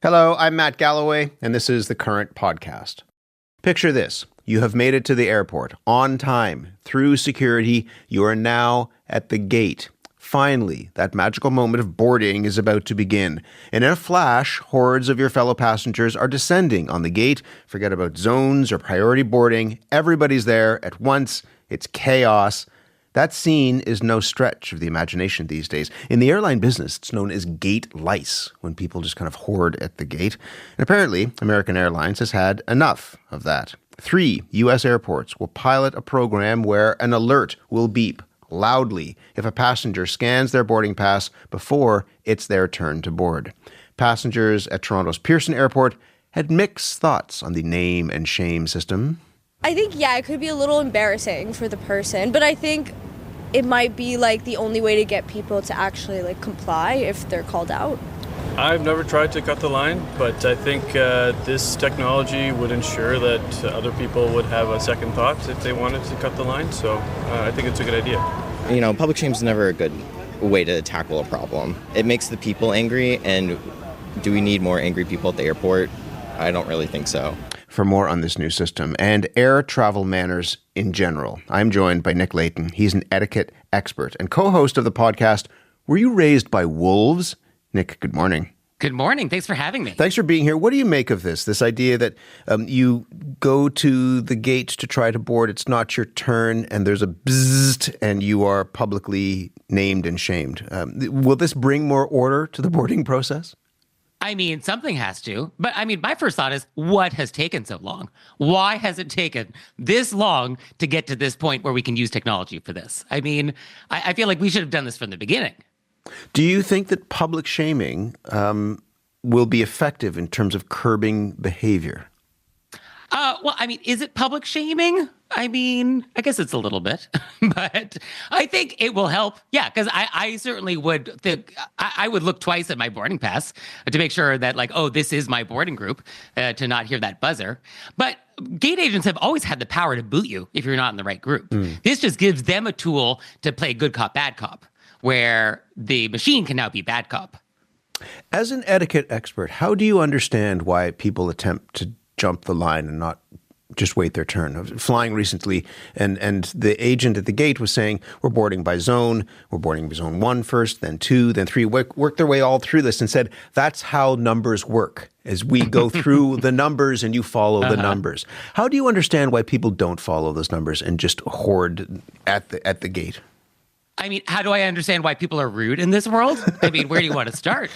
Hello, I'm Matt Galloway, and this is the Current Podcast. Picture this. You have made it to the airport on time, through security. You are now at the gate. Finally, that magical moment of boarding is about to begin. And in a flash, hordes of your fellow passengers are descending on the gate. Forget about zones or priority boarding. Everybody's there at once. It's chaos. That scene is no stretch of the imagination these days. In the airline business, it's known as gate lice, when people just kind of hoard at the gate. And apparently, American Airlines has had enough of that. 3 U.S. airports will pilot a program where an alert will beep loudly if a passenger scans their boarding pass before it's their turn to board. Passengers at Toronto's Pearson Airport had mixed thoughts on the name and shame system. I think, it could be a little embarrassing for the person, but I think it might be the only way to get people to actually comply if they're called out. I've never tried to cut the line, but I think this technology would ensure that other people would have a second thought if they wanted to cut the line, so I think it's a good idea. Public shame is never a good way to tackle a problem. It makes the people angry, and do we need more angry people at the airport? I don't really think so. For more on this new system and air travel manners in general, I'm joined by Nick Leighton. He's an etiquette expert and co-host of the podcast, Were You Raised by Wolves? Nick, good morning. Good morning. Thanks for having me. Thanks for being here. What do you make of this idea that you go to the gate to try to board, it's not your turn, and there's a bzzzt, and you are publicly named and shamed? Will this bring more order to the boarding process? I mean, something has to. But I mean, my first thought is, what has taken so long? Why has it taken this long to get to this point where we can use technology for this? I mean, I feel like we should have done this from the beginning. Do you think that public shaming will be effective in terms of curbing behavior? Well, I mean, is it public shaming? I mean, I guess it's a little bit, but I think it will help. Yeah, because I certainly would think I would look twice at my boarding pass to make sure that this is my boarding group, to not hear that buzzer. But gate agents have always had the power to boot you if you're not in the right group. This just gives them a tool to play good cop, bad cop, where the machine can now be bad cop. As an etiquette expert, how do you understand why people attempt to jump the line and not just wait their turn? I was flying recently, and the agent at the gate was saying, we're boarding by zone. We're boarding by zone 1 first, then 2, then 3. Worked their way all through this and said, that's how numbers work, as we go through the numbers and you follow the numbers. How do you understand why people don't follow those numbers and just hoard at the gate? I mean, how do I understand why people are rude in this world? I mean, where do you want to start?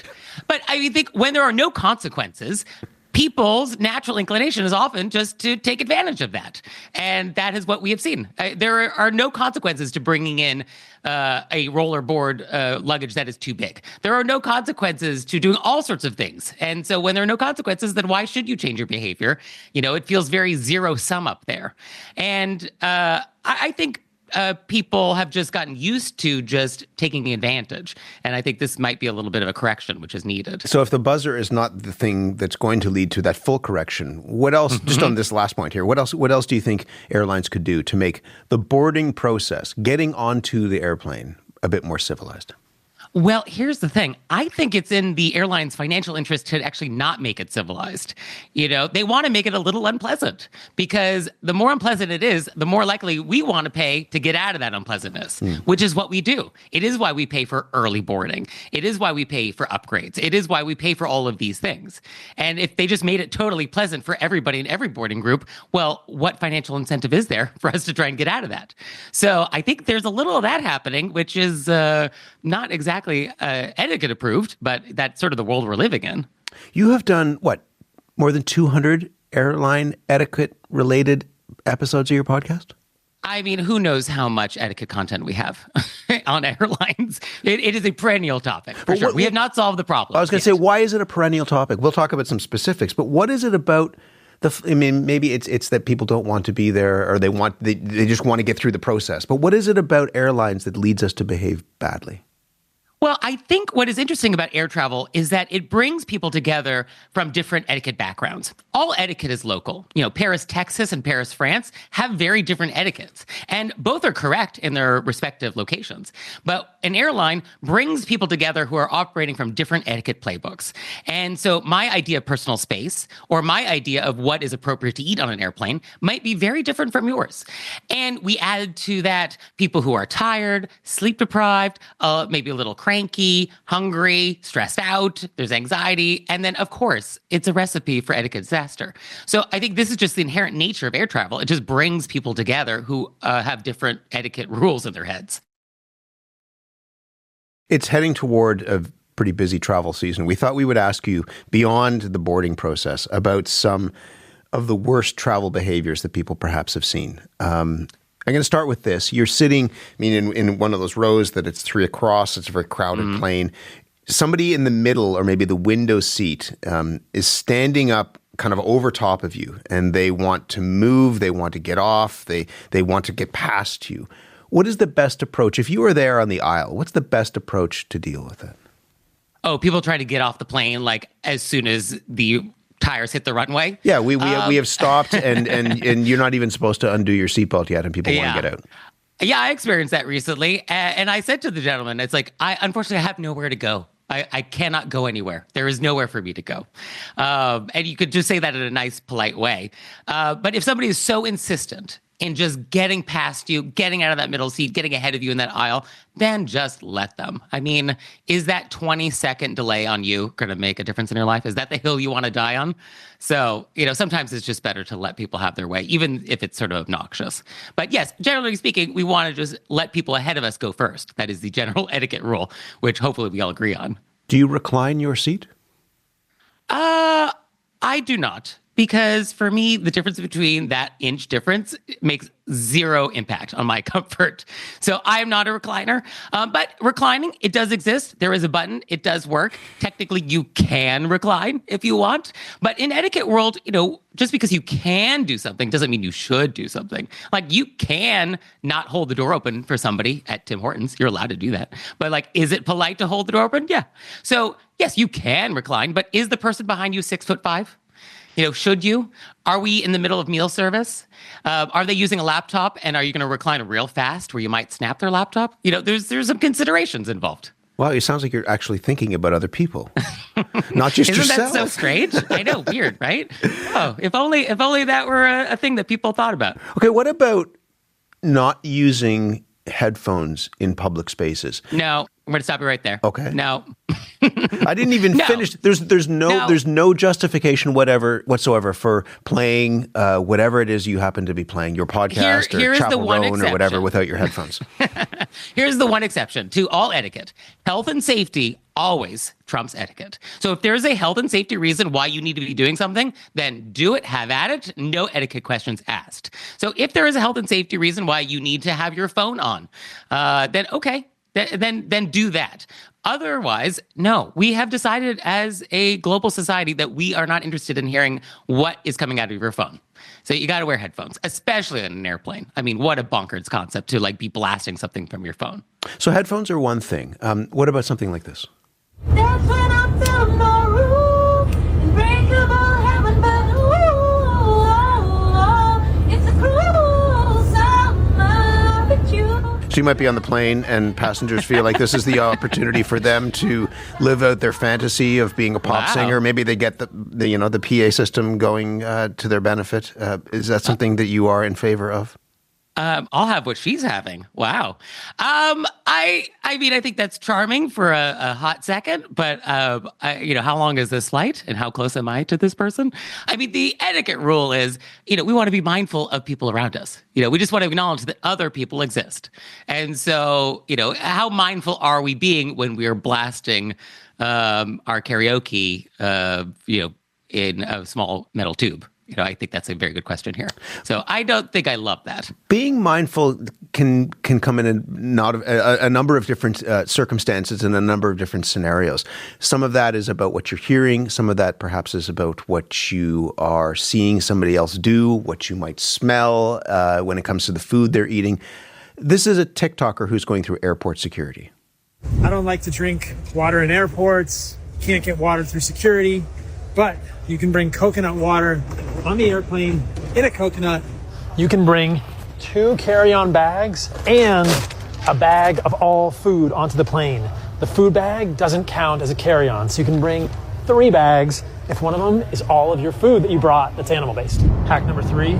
But I think when there are no consequences, people's natural inclination is often just to take advantage of that. And that is what we have seen. There are no consequences to bringing in a rollerboard luggage that is too big. There are no consequences to doing all sorts of things. And so when there are no consequences, then why should you change your behavior? It feels very zero sum up there. And I think people have just gotten used to just taking advantage. And I think this might be a little bit of a correction, which is needed. So if the buzzer is not the thing that's going to lead to that full correction, what else, just on this last point here, what else do you think airlines could do to make the boarding process, getting onto the airplane, a bit more civilized? Well, here's the thing. I think it's in the airline's financial interest to actually not make it civilized. They want to make it a little unpleasant, because the more unpleasant it is, the more likely we want to pay to get out of that unpleasantness, which is what we do. It is why we pay for early boarding. It is why we pay for upgrades. It is why we pay for all of these things. And if they just made it totally pleasant for everybody in every boarding group, well, what financial incentive is there for us to try and get out of that? So I think there's a little of that happening, which is not exactly etiquette approved, but that's sort of the world we're living in. You have done, more than 200 airline etiquette-related episodes of your podcast? I mean, who knows how much etiquette content we have on airlines. It is a perennial topic, for sure. We have not solved the problem. I was going to say, why is it a perennial topic? We'll talk about some specifics, but what is it about maybe it's that people don't want to be there, or they just want to get through the process. But what is it about airlines that leads us to behave badly? Well, I think what is interesting about air travel is that it brings people together from different etiquette backgrounds. All etiquette is local. Paris, Texas and Paris, France have very different etiquettes, and both are correct in their respective locations. But an airline brings people together who are operating from different etiquette playbooks. And so my idea of personal space or my idea of what is appropriate to eat on an airplane might be very different from yours. And we add to that people who are tired, sleep deprived, maybe a little cranky, hungry, stressed out, there's anxiety, and then, of course, it's a recipe for etiquette disaster. So I think this is just the inherent nature of air travel. It just brings people together who have different etiquette rules in their heads. It's heading toward a pretty busy travel season. We thought we would ask you, beyond the boarding process, about some of the worst travel behaviors that people perhaps have seen. I'm going to start with this. You're sitting, in one of those rows that it's three across. It's a very crowded plane. Somebody in the middle, or maybe the window seat, is standing up kind of over top of you, and they want to move. They want to get off. They want to get past you. What is the best approach? If you were there on the aisle, what's the best approach to deal with it? Oh, people try to get off the plane like as soon as the tires hit the runway. Yeah, we have stopped, and you're not even supposed to undo your seatbelt yet, and people want to get out. Yeah, I experienced that recently, and I said to the gentleman, it's like, unfortunately, I have nowhere to go. I cannot go anywhere. There is nowhere for me to go. And you could just say that in a nice, polite way. But if somebody is so insistent in just getting past you, getting out of that middle seat, getting ahead of you in that aisle, then just let them. Is that 20-second delay on you going to make a difference in your life? Is that the hill you want to die on? So, sometimes it's just better to let people have their way, even if it's sort of obnoxious. But yes, generally speaking, we want to just let people ahead of us go first. That is the general etiquette rule, which hopefully we all agree on. Do you recline your seat? I do not. Because for me, the difference between that inch difference makes zero impact on my comfort. So I am not a recliner. But reclining, it does exist. There is a button. It does work. Technically, you can recline if you want. But in etiquette world, just because you can do something doesn't mean you should do something. Like, you can not hold the door open for somebody at Tim Hortons. You're allowed to do that. But is it polite to hold the door open? Yeah. So yes, you can recline, but is the person behind you 6'5"? Should you? Are we in the middle of meal service? Are they using a laptop, and are you going to recline real fast where you might snap their laptop? There's some considerations involved. Wow, it sounds like you're actually thinking about other people, not just yourself. Isn't that so strange? I know, weird, right? Oh, if only that were a thing that people thought about. Okay, what about not using headphones in public spaces? No, I'm going to stop you right there. Okay. No. I didn't even finish. There's no justification whatsoever for playing whatever it is you happen to be playing, your podcast or Chaperone or whatever, without your headphones. Here's the one exception to all etiquette. Health and safety always trumps etiquette. So if there's a health and safety reason why you need to be doing something, then do it, have at it, no etiquette questions asked. So if there is a health and safety reason why you need to have your phone on, then okay, then do that. Otherwise, no. We have decided as a global society that we are not interested in hearing what is coming out of your phone. So you got to wear headphones, especially on an airplane. What a bonkers concept to be blasting something from your phone. So headphones are one thing. What about something like this? That's when I feel my roof, unbreakable heaven, but it's a cruel summer with you. So you might be on the plane and passengers feel like this is the opportunity for them to live out their fantasy of being a pop singer. Maybe they get the PA system going to their benefit. Is that something that you are in favor of? I'll have what she's having. Wow. I think that's charming for a hot second, but how long is this flight and how close am I to this person? The etiquette rule is, we want to be mindful of people around us. We just want to acknowledge that other people exist. And so, how mindful are we being when we are blasting our karaoke, in a small metal tube? I think that's a very good question here. So I don't think I love that. Being mindful can come in a number of different circumstances and a number of different scenarios. Some of that is about what you're hearing. Some of that perhaps is about what you are seeing somebody else do, what you might smell when it comes to the food they're eating. This is a TikToker who's going through airport security. I don't like to drink water in airports. Can't get water through security, but you can bring coconut water on the airplane in a coconut. You can bring 2 carry-on bags and a bag of all food onto the plane. The food bag doesn't count as a carry-on, so you can bring 3 bags if one of them is all of your food that you brought that's animal-based. Hack number 3,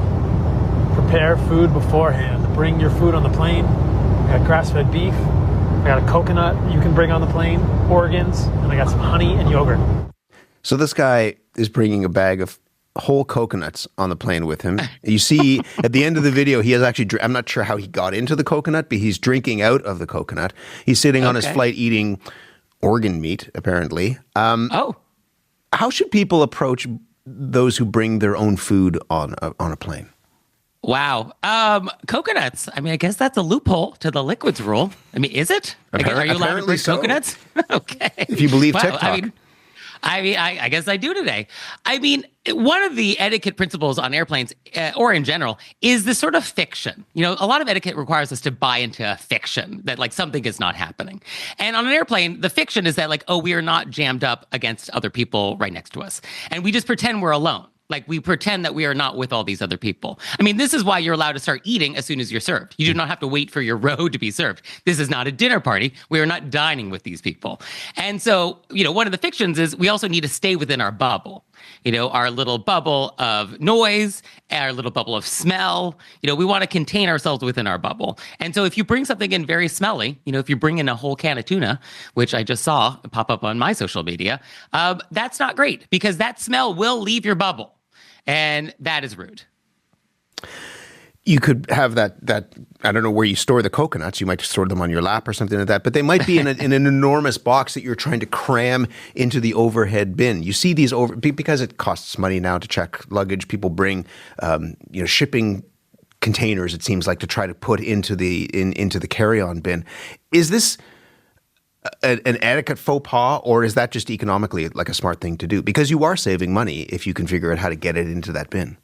prepare food beforehand. Bring your food on the plane. I got grass-fed beef. I got a coconut you can bring on the plane, organs, and I got some honey and yogurt. So this guy is bringing a bag of whole coconuts on the plane with him. You see at the end of the video, he has actually, I'm not sure how he got into the coconut, but he's drinking out of the coconut. He's sitting on his flight eating organ meat, apparently. How should people approach those who bring their own food on a plane? Wow. Coconuts. I mean, I guess that's a loophole to the liquids rule. I mean, is it? Are you allowed to bring coconuts? Okay. If you believe TikTok. I guess I do today. I mean, one of the etiquette principles on airplanes, or in general, is this sort of fiction. You know, a lot of etiquette requires us to buy into a fiction that like something is not happening. And on an airplane, the fiction is that like, oh, we are not jammed up against other people right next to us. And we just pretend we're alone. Like we pretend that we are not with all these other people. I mean, this is why you're allowed to start eating as soon as you're served. You do not have to wait for your row to be served. This is not a dinner party. We are not dining with these people. And so, you know, one of the fictions is we also need to stay within our bubble. You know, our little bubble of noise, our little bubble of smell. You know, we want to contain ourselves within our bubble. And so if you bring something in very smelly, you know, if you bring in a whole can of tuna, which I just saw pop up on my social media, that's not great because that smell will leave your bubble. And that is rude. You could have that I don't know where you store the coconuts. You might store them on your lap or something like that. But they might be in an enormous box that you're trying to cram into the overhead bin. You see these because it costs money now to check luggage. People bring shipping containers. It seems like to try to put into the carry-on bin. Is this an etiquette faux pas, or is that just economically like a smart thing to do? Because you are saving money if you can figure out how to get it into that bin.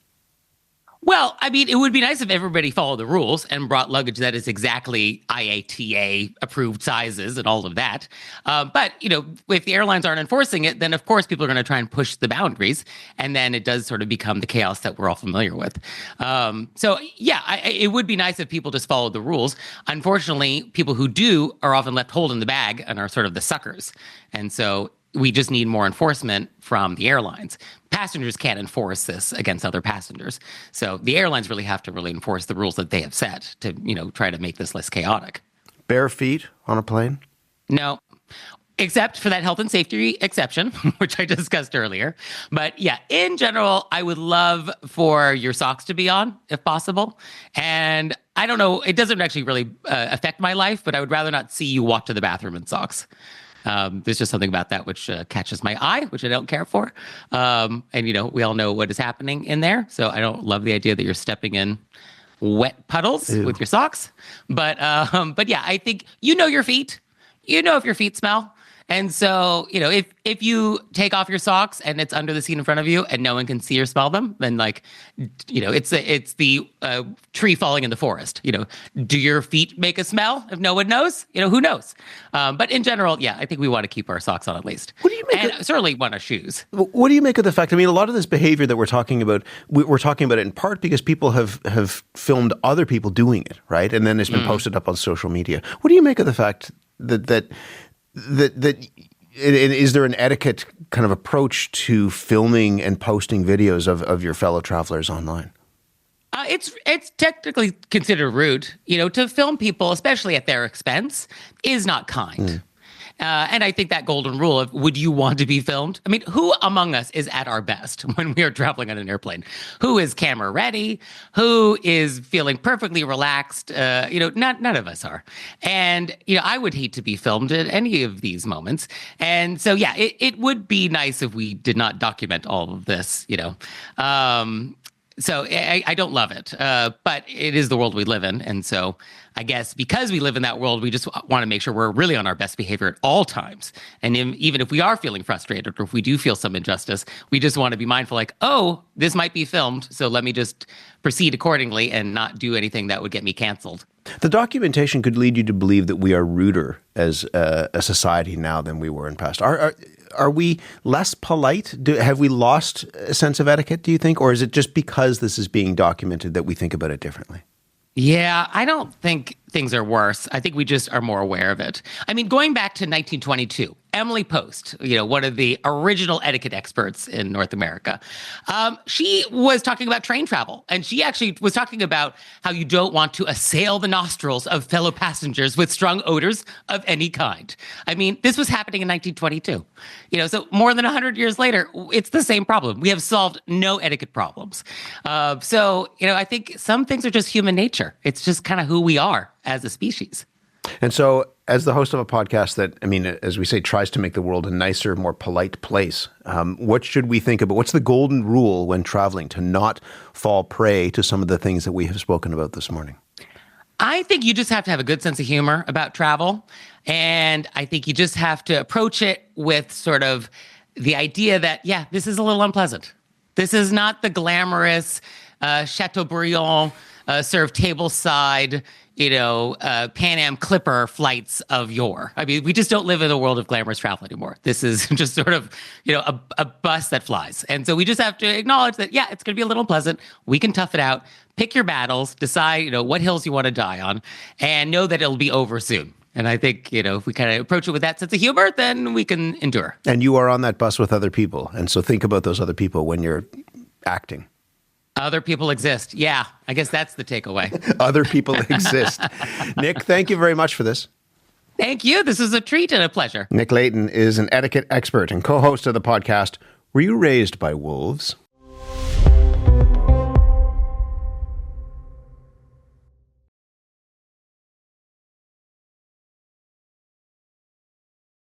Well, I mean, it would be nice if everybody followed the rules and brought luggage that is exactly IATA approved sizes and all of that. But, you know, if the airlines aren't enforcing it, then of course people are going to try and push the boundaries. And then it does sort of become the chaos that we're all familiar with. It would be nice if people just followed the rules. Unfortunately, people who do are often left holding the bag and are sort of the suckers. And so we just need more enforcement from the airlines. Passengers can't enforce this against other passengers. So the airlines really have to enforce the rules that they have set to, you know, try to make this less chaotic. Bare feet on a plane? No, except for that health and safety exception, which I discussed earlier. But yeah, in general, I would love for your socks to be on if possible. And I don't know, it doesn't actually really affect my life, but I would rather not see you walk to the bathroom in socks. There's just something about that which catches my eye, which I don't care for. And, you know, we all know what is happening in there. So I don't love the idea that you're stepping in wet puddles with your socks. But yeah, I think you know your feet. You know if your feet smell. And so, you know, if you take off your socks and it's under the seat in front of you and no one can see or smell them, then like, you know, it's the tree falling in the forest. You know, do your feet make a smell if no one knows? You know, who knows? But in general, yeah, I think we want to keep our socks on at least. What do you make? And certainly want our shoes. What do you make of the fact? I mean, a lot of this behavior that we're talking about it in part because people have filmed other people doing it, right? And then it's been posted up on social media. What do you make of the fact that is there an etiquette kind of approach to filming and posting videos of your fellow travelers online? It's technically considered rude. You know, to film people, especially at their expense, is not kind. And I think that golden rule of would you want to be filmed? I mean, who among us is at our best when we are traveling on an airplane? Who is camera ready? Who is feeling perfectly relaxed? You know, none of us are. And, you know, I would hate to be filmed at any of these moments. And so, yeah, it would be nice if we did not document all of this, you know. So I don't love it, but it is the world we live in. And so I guess because we live in that world, we just want to make sure we're really on our best behavior at all times. And even if we are feeling frustrated or if we do feel some injustice, we just want to be mindful like, oh, this might be filmed. So let me just proceed accordingly and not do anything that would get me canceled. The documentation could lead you to believe that we are ruder as a society now than we were in past. Are we less polite? Have we lost a sense of etiquette, do you think? Or is it just because this is being documented that we think about it differently? Yeah, I don't think things are worse. I think we just are more aware of it. I mean, going back to 1922, Emily Post, one of the original etiquette experts in North America, she was talking about train travel. And she actually was talking about how you don't want to assail the nostrils of fellow passengers with strong odors of any kind. I mean, this was happening in 1922. So more than 100 years later, it's the same problem. We have solved no etiquette problems. I think some things are just human nature. It's just kind of who we are as a species. And so, as the host of a podcast that, as we say, tries to make the world a nicer, more polite place, what should we think about? What's the golden rule when traveling to not fall prey to some of the things that we have spoken about this morning? I think you just have to have a good sense of humor about travel. And I think you just have to approach it with sort of the idea that, this is a little unpleasant. This is not the glamorous Chateaubriand served tableside, Pan Am Clipper flights of yore. I mean, we just don't live in a world of glamorous travel anymore. This is just sort of, a bus that flies. And so we just have to acknowledge that, it's going to be a little pleasant. We can tough it out, pick your battles, decide, what hills you want to die on, and know that it'll be over soon. And I think, if we kind of approach it with that sense of humor, then we can endure. And you are on that bus with other people. And so think about those other people when you're acting. Other people exist. Yeah, I guess that's the takeaway. Other people exist. Nick, thank you very much for this. Thank you. This is a treat and a pleasure. Nick Leighton is an etiquette expert and co-host of the podcast, Were You Raised by Wolves?